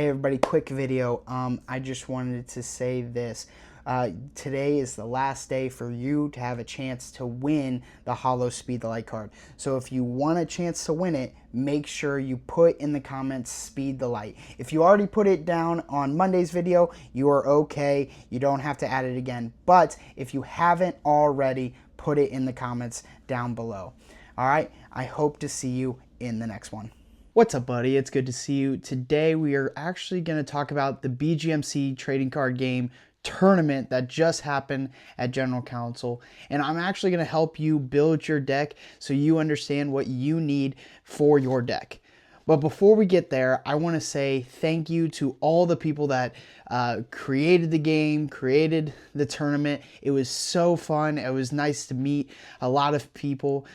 Hey everybody, quick video. I just wanted to say this. Today is the last day for you to have a chance to win the Holo Speed the Light card. So if you want a chance to win it, make sure you put in the comments Speed the Light. If you already put it down on Monday's video, you are okay. You don't have to add it again. But if you haven't already, put it in the comments down below. All right, I hope to see you in the next one. What's up, buddy? It's good to see you. Today we are actually going to talk about the BGMC trading card game tournament that just happened at General Council, and I'm actually going to help you build your deck so you understand what you need for your deck. But before we get there, I want to say thank you to all the people that created the game, created the tournament. It was so fun. It was nice to meet a lot of people.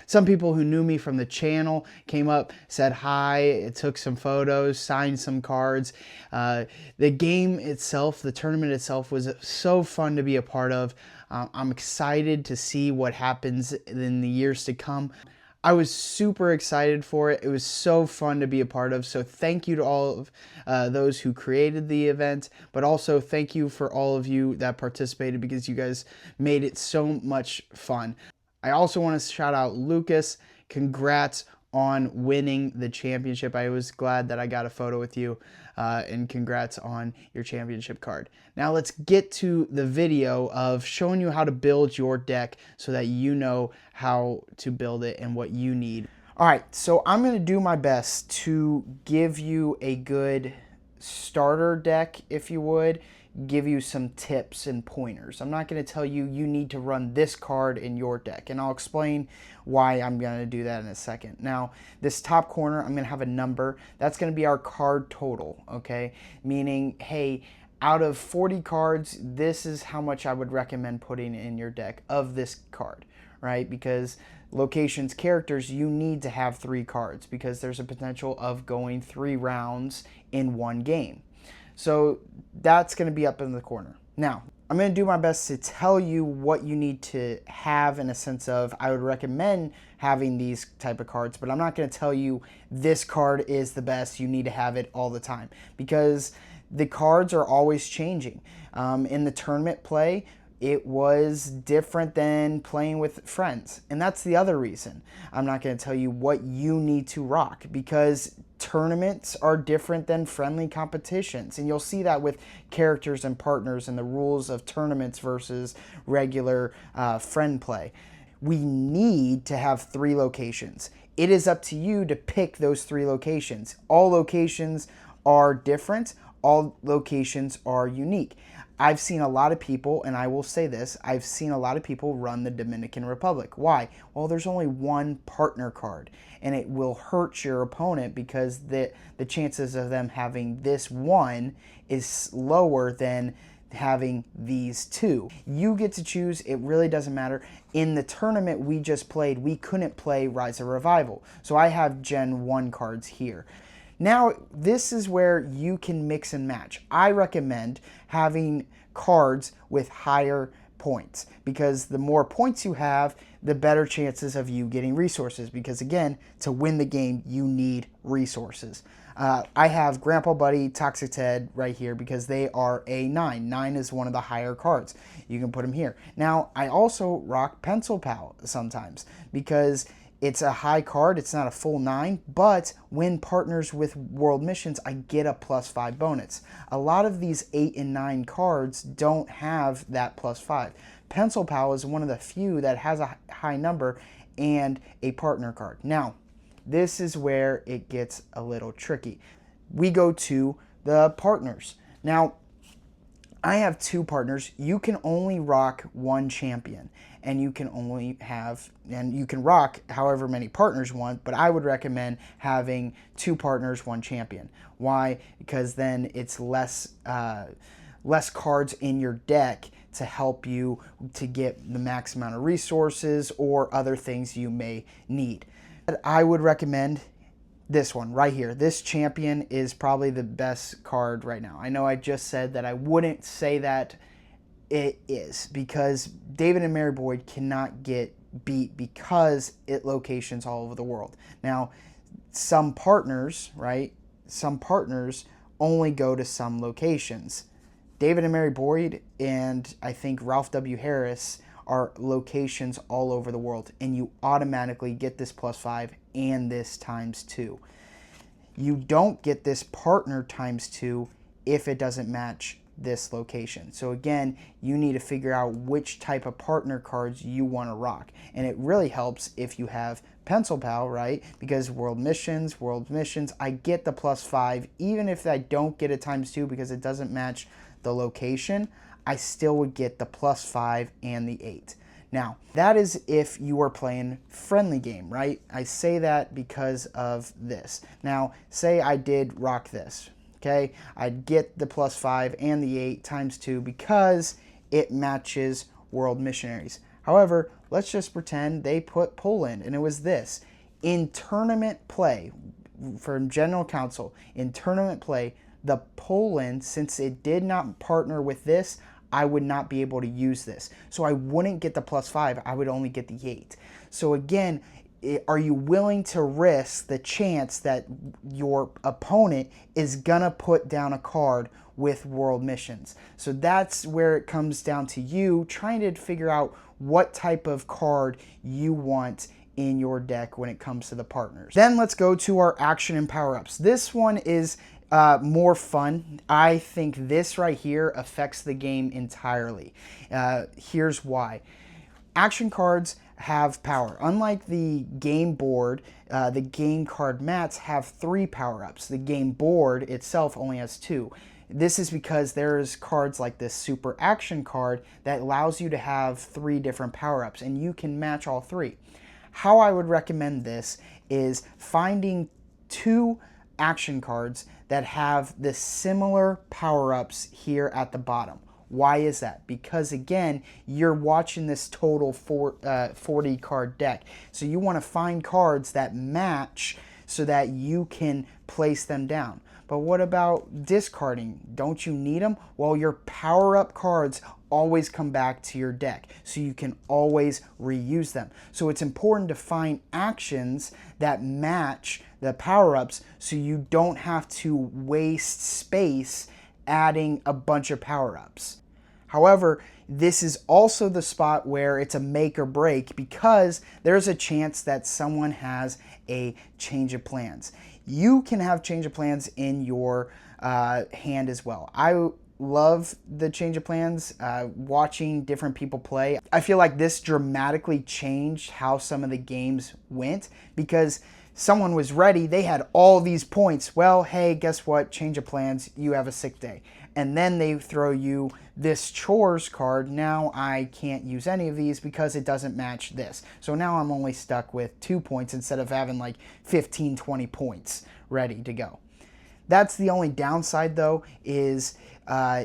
Some people who knew me from the channel came up, said hi, took some photos, signed some cards. The game itself, the tournament itself, was so fun to be a part of. I'm excited to see what happens in the years to come. I was super excited for it. It was so fun to be a part of. So thank you to all of those who created the event, but also thank you for all of you that participated because you guys made it so much fun. I also want to shout out Lucas. Congrats on winning the championship. I was glad that I got a photo with you, and congrats on your championship card. Now let's get to the video of showing you how to build your deck so that you know how to build it and what you need. All right, so I'm going to do my best to give you a good starter deck, if you would, give you some tips and pointers. I'm not going to tell you you need to run this card in your deck, and I'll explain why I'm going to do that in a second. Now, this top corner, I'm going to have a number. That's going to be our card total, okay? Meaning, hey, out of 40 cards, this is how much I would recommend putting in your deck of this card, right? Because locations, characters, you need to have 3 cards because there's a potential of going 3 rounds in one game. So that's going to be up in the corner. Now, I'm going to do my best to tell you what you need to have in a sense of I would recommend having these type of cards, but I'm not going to tell you this card is the best, you need to have it all the time, because the cards are always changing. In the tournament play, it was different than playing with friends. And that's the other reason I'm not going to tell you what you need to rock, because tournaments are different than friendly competitions. And you'll see that with characters and partners and the rules of tournaments versus regular friend play. We need to have 3 locations. It is up to you to pick those 3 locations. All locations are different. All locations are unique. I've seen a lot of people, and I will say this, I've seen a lot of people run the Dominican Republic. Why? Well, there's only one partner card, and it will hurt your opponent because the chances of them having this one is lower than having these 2. You get to choose. It really doesn't matter. In the tournament we just played, we couldn't play Rise of Revival, so I have Gen 1 cards here. Now, this is where you can mix and match. I recommend having cards with higher points, because the more points you have, the better chances of you getting resources, because again, to win the game, you need resources. I have Grandpa Buddy, Toxic Ted right here because they are a 9. 9 is one of the higher cards. You can put them here. Now, I also rock Pencil Pal sometimes because it's a high card, it's not a full 9, but when partners with world missions, I get a +5 bonus. A lot of these 8 and 9 cards don't have that +5. Pencil Pal is one of the few that has a high number and a partner card. Now, this is where it gets a little tricky. We go to the partners. Now, I have 2 partners. You can only rock 1 champion, and you can only have, and you can rock however many partners you want, but I would recommend having 2 partners, 1 champion. Why? Because then it's less cards in your deck to help you to get the max amount of resources or other things you may need. I would recommend this one right here. This champion is probably the best card right now. I know I just said that I wouldn't say that. It is, because David and Mary Boyd cannot get beat because it locations all over the world. Now, some partners, right? Some partners only go to some locations. David and Mary Boyd and I think Ralph W. Harris are locations all over the world, and you automatically get this +5 and this ×2. You don't get this partner ×2 if it doesn't match this location. So again, you need to figure out which type of partner cards you want to rock. And it really helps if you have Pencil Pal, right? Because world missions, I get the +5. Even if I don't get a ×2 because it doesn't match the location, I still would get the +5 and the 8. Now, that is if you are playing friendly game, right? I say that because of this. Now, say I did rock this, okay? I'd get the +5 and the 8 ×2 because it matches World Missionaries. However, let's just pretend they put Poland, and it was this. In tournament play, from General Counsel, in tournament play, the Poland, since it did not partner with this, I would not be able to use this. So I wouldn't get the +5, I would only get the 8. So again, are you willing to risk the chance that your opponent is gonna put down a card with world missions? So that's where it comes down to you trying to figure out what type of card you want in your deck when it comes to the partners. Then let's go to our action and power-ups. This one is more fun. I think this right here affects the game entirely. Here's why. Action cards have power. Unlike the game board, the game card mats have 3 power-ups. The game board itself only has 2. This is because there's cards like this super action card that allows you to have 3 different power-ups, and you can match all 3. How I would recommend this is finding 2 action cards that have the similar power-ups here at the bottom. Why is that? Because again, you're watching this total 40 card deck. So you want to find cards that match so that you can place them down. But what about discarding? Don't you need them? Well, your power-up cards always come back to your deck, so you can always reuse them. So it's important to find actions that match the power-ups so you don't have to waste space adding a bunch of power-ups. However, this is also the spot where it's a make or break because there's a chance that someone has a change of plans. You can have change of plans in your hand as well. I love the change of plans, watching different people play. I feel like this dramatically changed how some of the games went because someone was ready, they had all these points. Well, hey, guess what? Change of plans, you have a sick day. And then they throw you this chores card. Now I can't use any of these because it doesn't match this. So now I'm only stuck with 2 points instead of having like 15, 20 points ready to go. That's the only downside though, is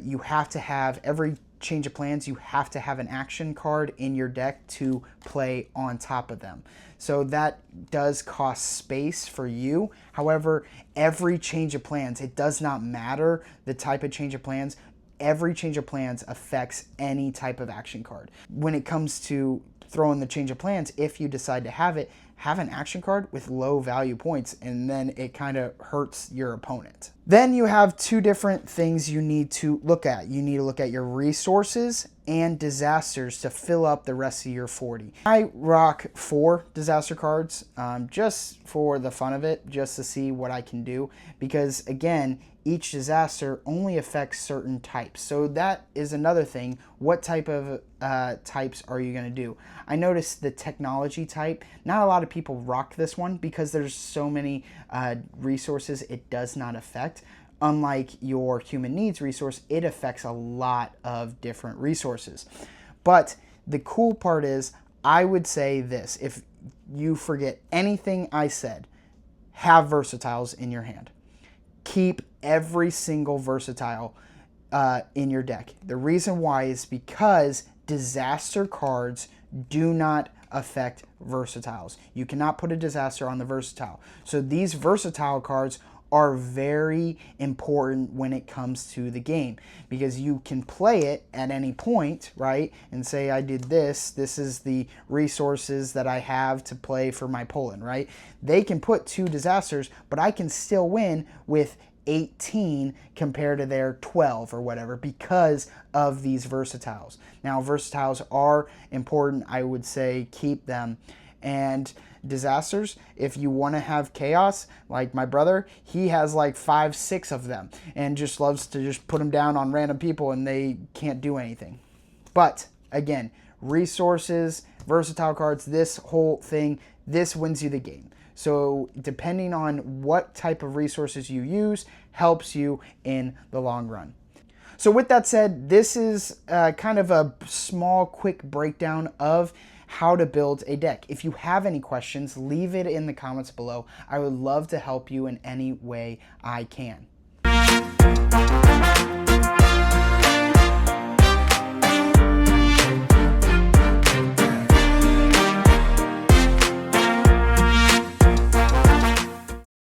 you have to have every change of plans, you have to have an action card in your deck to play on top of them. So that does cost space for you. However, every change of plans, it does not matter the type of change of plans, every change of plans affects any type of action card. When it comes to throwing the change of plans, if you decide to have it, have an action card with low value points, and then it kind of hurts your opponent. Then you have 2 different things you need to look at. You need to look at your resources and disasters to fill up the rest of your 40. I rock 4 disaster cards just for the fun of it, just to see what I can do, because again, each disaster only affects certain types. So that is another thing. What type of types are you going to do? I noticed the technology type, not a lot of people rock this one because there's so many resources it does not affect. Unlike your human needs resource, it affects a lot of different resources. But the cool part is, I would say this, if you forget anything I said, have versatiles in your hand. Keep every single versatile in your deck. The reason why is because disaster cards do not affect versatiles. You cannot put a disaster on the versatile. So these versatile cards are very important when it comes to the game, because you can play it at any point, right? And say I did this, this is the resources that I have to play for my Poland, right? They can put 2 disasters, but I can still win with 18 compared to their 12 or whatever because of these versatiles. Now, versatiles are important. I would say keep them. And disasters, if you want to have chaos, like my brother, he has like 5, 6 of them and just loves to just put them down on random people and they can't do anything. But again, resources, versatile cards, this whole thing, this wins you the game. So depending on what type of resources you use helps you in the long run. So with that said, this is kind of a small, quick breakdown of how to build a deck. If you have any questions, leave it in the comments below. I would love to help you in any way I can.